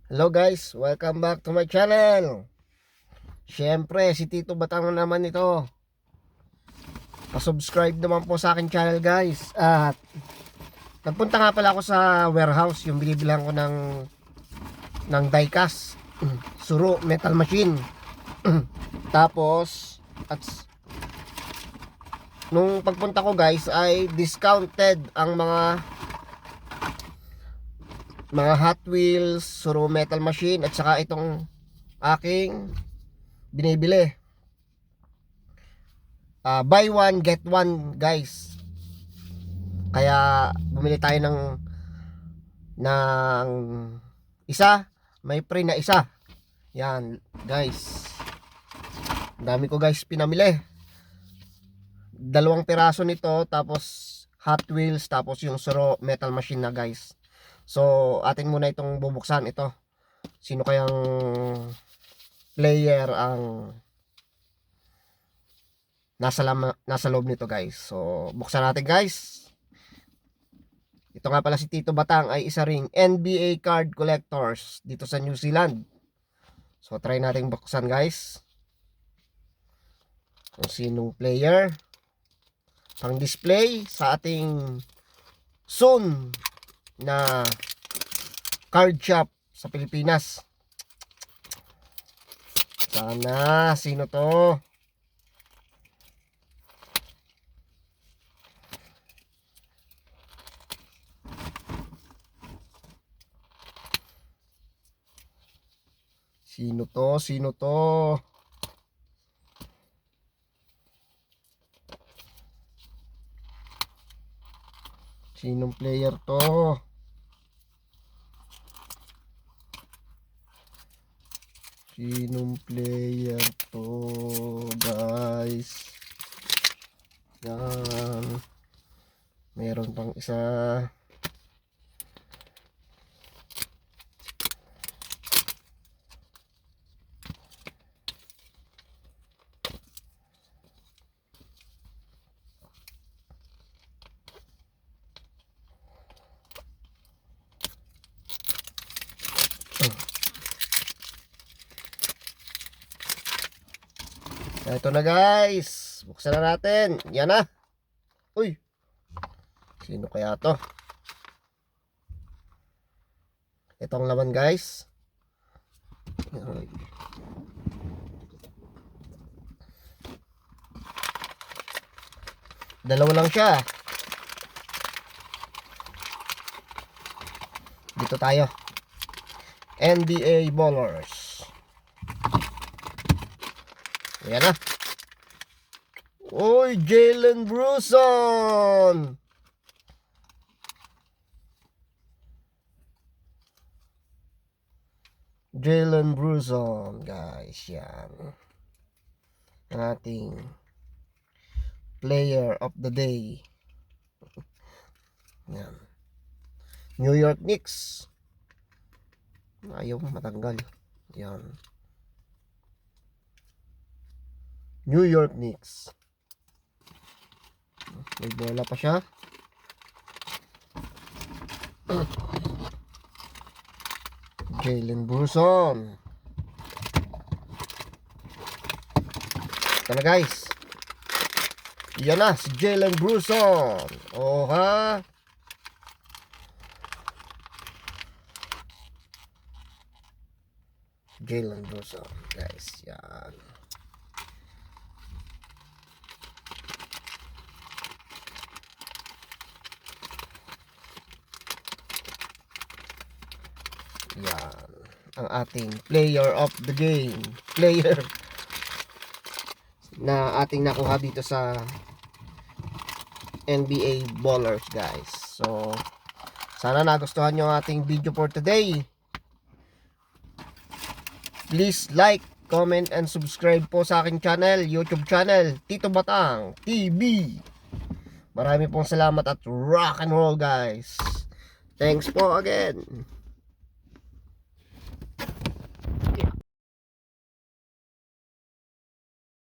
Hello guys, welcome back to my channel. Siyempre, si Tito Batang naman ito. Pa-subscribe naman po sa akin channel guys. At nagpunta nga pala ako sa warehouse, yung binibilang ko ng diecast. Suro metal machine. Tapos nung pagpunta ko guys ay discounted ang mga Hot Wheels, Suro metal machine at saka itong aking binibili. Buy one get one guys. Kaya bumili tayo ng isa, may free na isa. Yan guys. Dami ko guys pinamili. 2 piraso nito, tapos Hot Wheels, tapos yung Suro metal machine na guys. So atin muna itong bubuksan ito. Sino kayang player ang nasa loob nito guys. So buksan natin guys. Ito nga pala si Tito Batang ay isa ring NBA card collectors dito sa New Zealand. So try natin buksan guys. Kung sinong player pang display sa ating soon na card shop sa Pilipinas. Sana sino to? Sino to? Sino to? Sinong player to? Sinong player to guys? Yan. Meron pang isa. Ito na guys. Buksan na natin. Yan na. Uy. Sino kaya to? Itong laman guys. Dalawa lang siya. Dito tayo. NBA Ballers. Ayan na. Uy, Jalen Brunson. Jalen Brunson, guys. Yan. Ang ating player of the day. Yan. New York Knicks. Ayaw matanggal. Yan. New York Knicks. May bola pa siya. Jalen Brunson. Ito na guys. Yan na si Jalen Brunson. Oh ha. Jalen Brunson guys. Yan. Yan. Ang ating player of the game. Player na ating nakuha dito sa NBA Ballers guys. So sana nagustuhan nyo ang ating video for today. Please like, comment, and subscribe po sa aking channel, YouTube channel, Tito Batang TV. Marami pong salamat at rock and roll guys. Thanks po again.